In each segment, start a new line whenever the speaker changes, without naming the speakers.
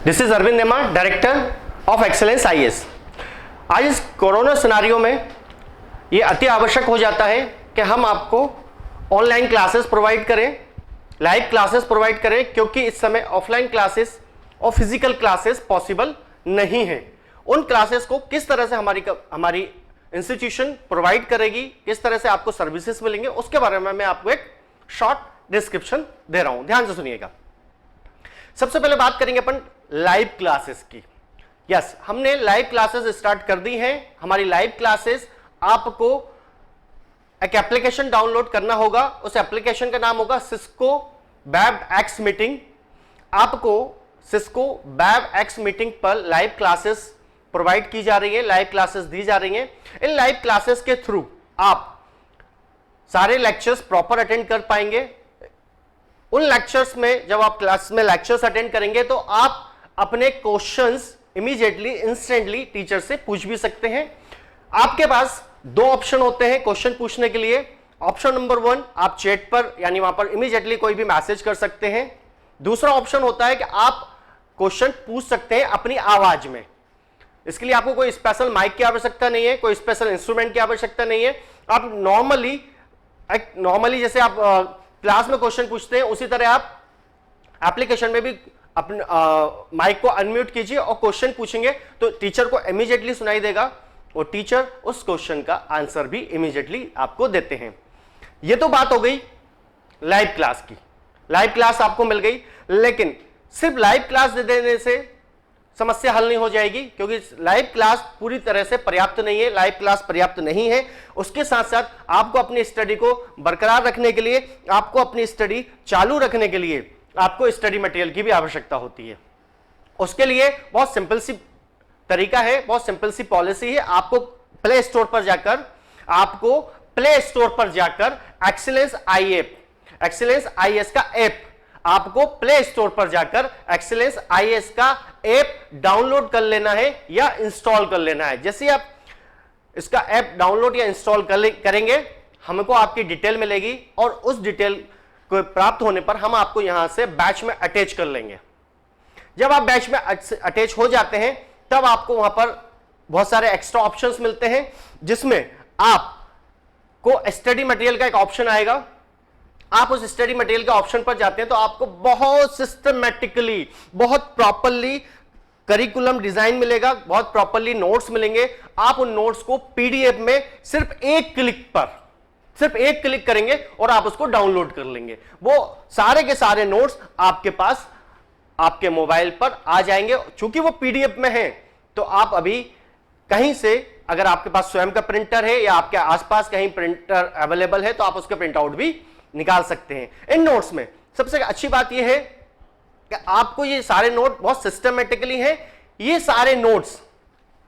This is Arvind नेमा, director of excellence IAS. आज इस कोरोना सिनारियो में ये अति आवश्यक हो जाता है कि हम आपको ऑनलाइन क्लासेस प्रोवाइड करें, लाइव क्लासेस प्रोवाइड करें, क्योंकि इस समय ऑफलाइन क्लासेस और फिजिकल क्लासेस पॉसिबल नहीं है। उन क्लासेस को किस तरह से हमारी इंस्टीट्यूशन प्रोवाइड करेगी, किस तरह से आपको सर्विसेज मिलेंगे, उसके बारे में मैं आपको एक शॉर्ट डिस्क्रिप्शन दे रहा हूं, ध्यान से सुनिएगा। सबसे पहले बात करेंगे अपन लाइव क्लासेस की। यस, हमने लाइव क्लासेस स्टार्ट कर दी हैं। हमारी लाइव क्लासेस, आपको एक एप्लीकेशन डाउनलोड करना होगा। उस एप्लीकेशन का नाम होगा सिस्को वेब एक्स मीटिंग। आपको सिस्को वेब एक्स मीटिंग पर लाइव क्लासेस प्रोवाइड की जा रही है, लाइव क्लासेस दी जा रही हैं। इन लाइव क्लासेस के थ्रू आप सारे लेक्चर्स प्रॉपर अटेंड कर पाएंगे। उन लेक्चर्स में जब आप क्लास में लेक्चर्स अटेंड करेंगे तो आप अपने क्वेश्चंस इमीडिएटली, इंस्टेंटली टीचर से पूछ भी सकते हैं। आपके पास दो ऑप्शन होते हैं क्वेश्चन पूछने के लिए। ऑप्शन नंबर 1, आप चैट पर यानी वहां पर इमीडिएटली कोई भी मैसेज कर सकते हैं। दूसरा ऑप्शन होता है कि आप क्वेश्चन पूछ सकते हैं अपनी आवाज में। इसके लिए आपको कोई स्पेशल माइक की आवश्यकता नहीं है, कोई स्पेशल इंस्ट्रूमेंट की आवश्यकता नहीं है। आप नॉर्मली जैसे आप क्लास में क्वेश्चन पूछते हैं, उसी तरह आप एप्लीकेशन में भी अपने माइक को अनम्यूट कीजिए और क्वेश्चन पूछेंगे तो टीचर को इमीडिएटली सुनाई देगा और टीचर उस क्वेश्चन का आंसर भी इमीडिएटली आपको देते हैं। ये तो बात हो गई लाइव क्लास की। लाइव क्लास आपको मिल गई, लेकिन सिर्फ लाइव क्लास दे देने से समस्या हल नहीं हो जाएगी, क्योंकि लाइव क्लास पूरी तरह से पर्याप्त नहीं है। लाइव क्लास पर्याप्त नहीं है। उसके साथ साथ आपको अपनी स्टडी को बरकरार रखने के लिए, आपको अपनी स्टडी चालू रखने के लिए आपको स्टडी मटेरियल की भी आवश्यकता होती है। उसके लिए बहुत सिंपल सी तरीका है, बहुत सिंपल सी पॉलिसी है। आपको प्ले स्टोर पर जाकर एक्सीलेंस आईएएस का ऐप, आपको प्ले स्टोर पर जाकर एक्सीलेंस आईएएस का ऐप डाउनलोड कर लेना है या इंस्टॉल कर लेना है। जैसे आप इसका ऐप डाउनलोड या इंस्टॉल करेंगे, हमको आपकी डिटेल मिलेगी और उस डिटेल को प्राप्त होने पर हम आपको यहां से बैच में अटैच कर लेंगे। जब आप बैच में अटैच हो जाते हैं, तब आपको वहां पर बहुत सारे एक्स्ट्रा ऑप्शंस मिलते हैं, जिसमें आपको स्टडी मटेरियल का एक ऑप्शन आएगा। आप उस स्टडी मटेरियल के ऑप्शन पर जाते हैं तो आपको बहुत सिस्टमैटिकली, बहुत प्रॉपरली करिकुलम डिजाइन मिलेगा, बहुत प्रॉपरली नोट्स मिलेंगे। आप उन नोट्स को पीडीएफ में सिर्फ एक क्लिक करेंगे और आप उसको डाउनलोड कर लेंगे। वो सारे के सारे नोट्स आपके पास आपके मोबाइल पर आ जाएंगे। चूंकि वो पीडीएफ में है तो आप अभी कहीं से, अगर आपके पास स्वयं का प्रिंटर है या आपके आसपास कहीं प्रिंटर अवेलेबल है, तो आप उसके प्रिंट आउट भी निकाल सकते हैं। इन नोट्स में सबसे अच्छी बात यह है कि आपको ये सारे नोट बहुत सिस्टमेटिकली हैं। ये सारे नोट्स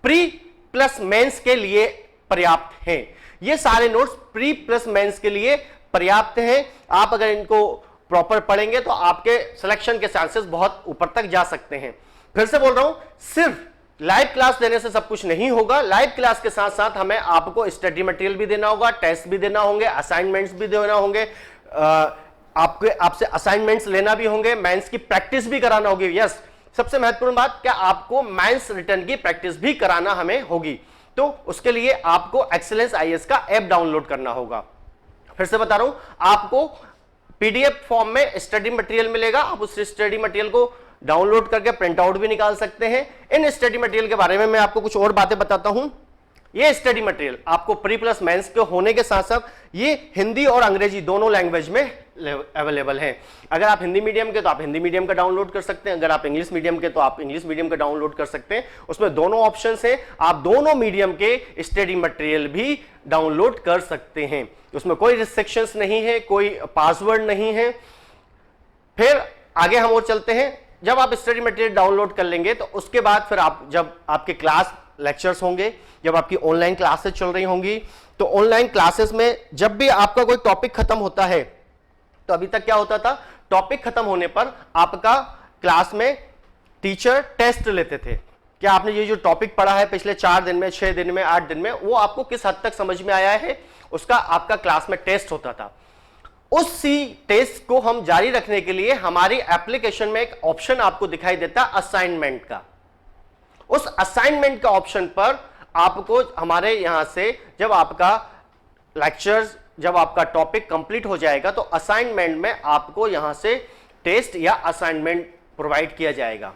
प्री प्लस मेंस के लिए पर्याप्त हैं। ये सारे नोट्स प्री प्लस मेंस के लिए पर्याप्त हैं। आप अगर इनको प्रॉपर पढ़ेंगे तो आपके सिलेक्शन के चांसेस बहुत ऊपर तक जा सकते हैं। फिर से बोल रहा हूं, सिर्फ लाइव क्लास देने से सब कुछ नहीं होगा। लाइव क्लास के साथ साथ हमें आपको स्टडी मटेरियल भी देना होगा, टेस्ट भी देना होंगे, असाइनमेंट्स भी देना होंगे, आपसे असाइनमेंट्स लेना भी होंगे, मेंस की प्रैक्टिस भी कराना होगी। यस, सबसे महत्वपूर्ण बात, क्या आपको मेंस रिटर्न की प्रैक्टिस भी कराना हमें होगी। तो उसके लिए आपको एक्सीलेंस आईएएस का ऐप डाउनलोड करना होगा। फिर से बता रहा हूं, आपको पीडीएफ फॉर्म में स्टडी मटेरियल मिलेगा। आप उस स्टडी मटेरियल को डाउनलोड करके प्रिंट आउट भी निकाल सकते हैं। इन स्टडी मटेरियल के बारे में मैं आपको कुछ और बातें बताता हूं। ये स्टडी मटेरियल आपको प्री प्लस मेंस के होने के साथ साथ ये हिंदी और अंग्रेजी दोनों लैंग्वेज में अवेलेबल है। अगर आप हिंदी मीडियम के तो आप हिंदी मीडियम का डाउनलोड कर सकते हैं, अगर आप इंग्लिश मीडियम के तो आप इंग्लिश मीडियम का डाउनलोड कर सकते हैं। उसमें दोनों ऑप्शंस हैं, आप दोनों मीडियम के स्टडी मटेरियल भी डाउनलोड कर सकते हैं। उसमें कोई रिस्ट्रिक्शंस नहीं है, कोई पासवर्ड नहीं है। फिर आगे हम और चलते हैं। जब आप स्टडी मटेरियल डाउनलोड कर लेंगे तो उसके बाद फिर आप, जब आपके क्लास लेक्चर्स होंगे, जब आपकी ऑनलाइन क्लासेस चल रही होंगी, तो ऑनलाइन क्लासेस में जब भी आपका कोई टॉपिक खत्म होता है, तो अभी तक क्या होता था, टॉपिक खत्म होने पर आपका क्लास में टीचर टेस्ट लेते थे कि आपने ये जो टॉपिक पढ़ा है पिछले 4 दिन में, 6 दिन में, 8 दिन में, वो आपको किस हद तक समझ में आया है, उसका आपका क्लास में टेस्ट होता था। उसी टेस्ट को हम जारी रखने के लिए हमारी एप्लीकेशन में एक ऑप्शन आपको दिखाई देता है असाइनमेंट का। उस असाइनमेंट का ऑप्शन पर आपको हमारे यहां से जब आपका लेक्चर्स, जब आपका टॉपिक कंप्लीट हो जाएगा तो असाइनमेंट में आपको यहां से टेस्ट या असाइनमेंट प्रोवाइड किया जाएगा।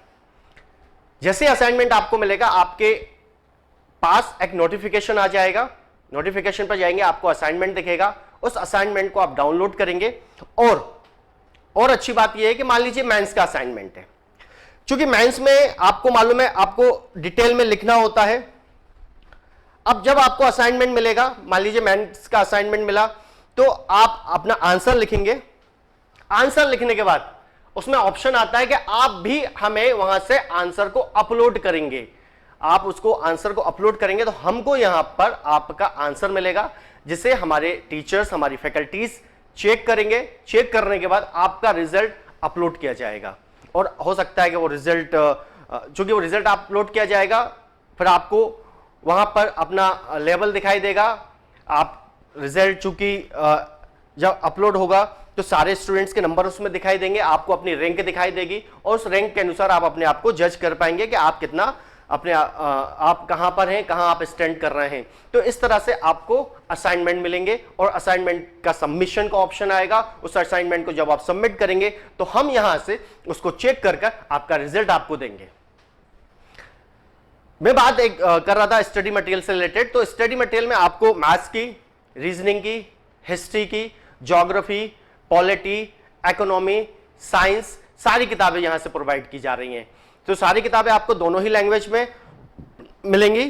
जैसे असाइनमेंट आपको मिलेगा, आपके पास एक नोटिफिकेशन आ जाएगा, नोटिफिकेशन पर जाएंगे, आपको असाइनमेंट दिखेगा, उस असाइनमेंट को आप डाउनलोड करेंगे। और अच्छी बात यह है कि मान लीजिए मेंस का असाइनमेंट है, क्योंकि मेंस में आपको मालूम है आपको डिटेल में लिखना होता है। अब जब आपको असाइनमेंट मिलेगा, मान लीजिए मेंस का असाइनमेंट मिला, तो आप अपना आंसर लिखेंगे। आंसर लिखने के बाद उसमें ऑप्शन आता है कि आप भी हमें वहां से आंसर को अपलोड करेंगे। आप उसको आंसर को अपलोड करेंगे तो हमको यहां पर आपका आंसर मिलेगा, जिसे हमारे टीचर्स, हमारी फैकल्टीज चेक करेंगे। चेक करने के बाद आपका रिजल्ट अपलोड किया जाएगा। और हो सकता है कि वो रिजल्ट, चूंकि वो रिजल्ट अपलोड किया जाएगा, फिर आपको वहां पर अपना लेवल दिखाई देगा। आप रिजल्ट चूंकि जब अपलोड होगा तो सारे स्टूडेंट्स के नंबर उसमें दिखाई देंगे, आपको अपनी रैंक दिखाई देगी, और उस रैंक के अनुसार आप अपने आप को जज कर पाएंगे कि आप कितना अपने आप कहां पर हैं, कहां आप स्टैंड कर रहे हैं। तो इस तरह से आपको असाइनमेंट मिलेंगे और असाइनमेंट का सबमिशन का ऑप्शन आएगा। उस असाइनमेंट को जब आप सबमिट करेंगे तो हम यहां से उसको चेक कर आपका रिजल्ट आपको देंगे। मैं बात कर रहा था स्टडी मटेरियल से रिलेटेड। तो स्टडी मटेरियल में आपको मैथ्स की, रीजनिंग की, हिस्ट्री की, ज्योग्राफी, पॉलिटी, इकोनॉमी, साइंस, सारी किताबें यहां से प्रोवाइड की जा रही हैं। तो सारी किताबें आपको दोनों ही लैंग्वेज में मिलेंगी।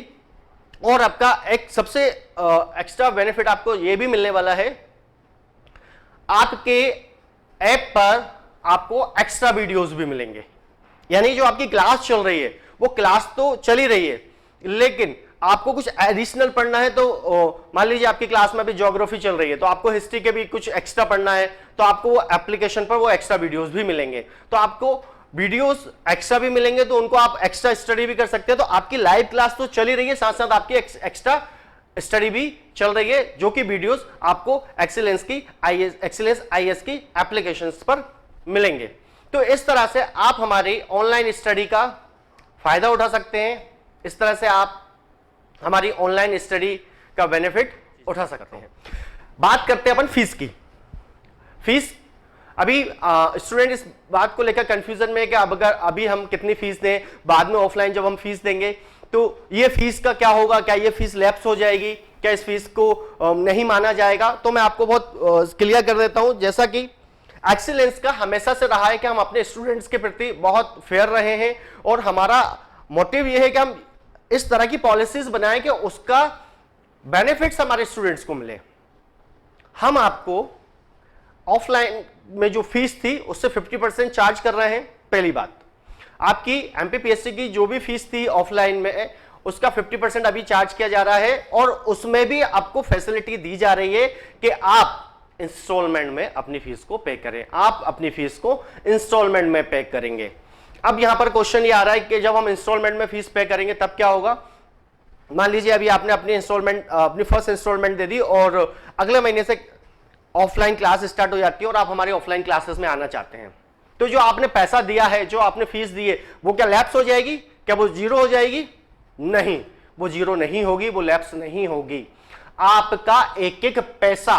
और आपका एक सबसे एक्स्ट्रा बेनिफिट आपको यह भी मिलने वाला है, आपके ऐप पर आपको एक्स्ट्रा वीडियोस भी मिलेंगे। यानी जो आपकी क्लास चल रही है वो क्लास तो चल ही रही है, लेकिन आपको कुछ एडिशनल पढ़ना है तो मान लीजिए आपकी क्लास में भी ज्योग्राफी चल रही है, तो आपको हिस्ट्री के भी कुछ एक्स्ट्रा पढ़ना है, तो आपको वो एप्लीकेशन पर वो एक्स्ट्रा वीडियोस भी मिलेंगे। तो आपको वीडियोस एक्स्ट्रा भी मिलेंगे, तो उनको आप एक्स्ट्रा स्टडी भी कर सकते हैं। तो आपकी लाइव क्लास तो चल ही रही है, साथ साथ आपकी एक्स्ट्रा स्टडी भी चल रही है, जो कि वीडियोस आपको एक्सीलेंस आईएएस की एप्लीकेशंस पर मिलेंगे। तो इस तरह से आप हमारी ऑनलाइन स्टडी का फायदा उठा सकते हैं। इस तरह से आप हमारी ऑनलाइन स्टडी का बेनिफिट उठा सकते हैं। बात करते हैं अपन फीस की। फीस, अभी स्टूडेंट इस बात को लेकर कंफ्यूजन में है कि अब अगर अभी हम कितनी फीस दें, बाद में ऑफलाइन जब हम फीस देंगे तो ये फीस का क्या होगा, क्या ये फीस लैप्स हो जाएगी, क्या इस फीस को नहीं माना जाएगा। तो मैं आपको बहुत क्लियर कर देता हूं। जैसा कि एक्सीलेंस का हमेशा से रहा है कि हम अपने स्टूडेंट्स के प्रति बहुत फेयर रहे हैं, और हमारा मोटिव यह है कि हम इस तरह की पॉलिसीज बनाएं कि उसका बेनिफिट्स हमारे स्टूडेंट्स को मिले। हम आपको ऑफलाइन में जो फीस थी उससे 50% चार्ज कर रहे हैं। पहली बात, आपकी एमपीपीएससी की जो भी फीस थी ऑफलाइन में, उसका 50% अभी चार्ज किया जा रहा है, और उसमें भी आपको फैसिलिटी दी जा रही है कि आप इंस्टॉलमेंट में अपनी फीस को पे करें। आप अपनी फीस को इंस्टॉलमेंट में पे करेंगे। अब यहां पर क्वेश्चन ये आ रहा है कि जब हम इंस्टॉलमेंट में फीस पे करेंगे तब क्या होगा। मान लीजिए अभी आपने अपनी फर्स्ट इंस्टॉलमेंट दे दी, और अगले महीने से ऑफलाइन क्लास स्टार्ट हो जाती है और आप हमारे ऑफलाइन क्लासेस में आना चाहते हैं, तो जो आपने पैसा दिया है, जो आपने फीस दी है, वो क्या लैप्स हो जाएगी, क्या वो जीरो हो जाएगी? नहीं, वो जीरो नहीं होगी, वो लैप्स नहीं होगी। आपका एक एक पैसा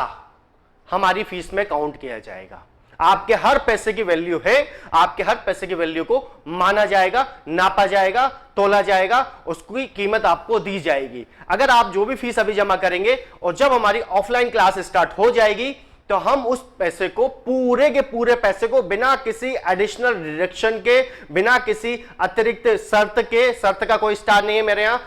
हमारी फीस में काउंट किया जाएगा। आपके हर पैसे की वैल्यू है, आपके हर पैसे की वैल्यू को माना जाएगा, नापा जाएगा, तोला जाएगा, उसकी कीमत आपको दी जाएगी। अगर आप जो भी फीस अभी जमा करेंगे और जब हमारी ऑफलाइन क्लास स्टार्ट हो जाएगी तो हम उस पैसे को, पूरे के पूरे पैसे को, बिना किसी एडिशनल डिडक्शन के, बिना किसी अतिरिक्त शर्त के, शर्त का कोई स्टार नहीं है मेरे यहाँ,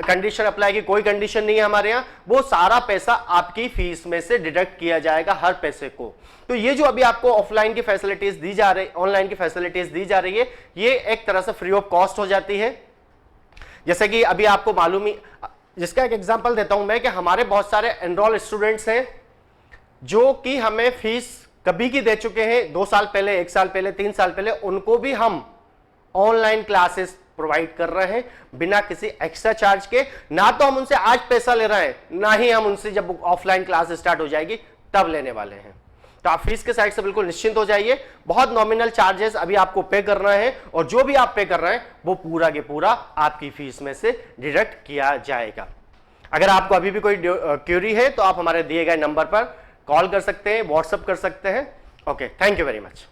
कंडीशन अप्लाई की कोई कंडीशन नहीं है हमारे यहाँ, वो सारा पैसा आपकी फीस में से डिडक्ट किया जाएगा, हर पैसे को। तो ये जो अभी आपको ऑफलाइन की फैसिलिटीज दी जा रही, ऑनलाइन की फैसिलिटीज दी जा रही है, ये एक तरह से फ्री ऑफ कॉस्ट हो जाती है। जैसे कि अभी आपको मालूम ही, जिसका एक एग्जांपल देता हूं मैं, कि हमारे बहुत सारे एनरोल स्टूडेंट्स हैं जो कि हमें फीस कभी की दे चुके हैं, 2 साल पहले, 1 साल पहले, 3 साल पहले, उनको भी हम ऑनलाइन क्लासेस प्रोवाइड कर रहे हैं बिना किसी एक्स्ट्रा चार्ज के। ना तो हम उनसे आज पैसा ले रहे हैं, ना ही हम उनसे जब ऑफलाइन क्लास स्टार्ट हो जाएगी तब लेने वाले हैं। तो आप फीस के साइड से बिल्कुल निश्चिंत हो जाइए। बहुत नॉमिनल चार्जेस अभी आपको पे करना है और जो भी आप पे कर रहे हैं वो पूरा के पूरा आपकी फीस में से डिडक्ट किया जाएगा। अगर आपको अभी भी कोई क्यूरी है तो आप हमारे दिए गए नंबर पर कॉल कर सकते हैं, व्हाट्सएप कर सकते हैं। Okay, thank you very much.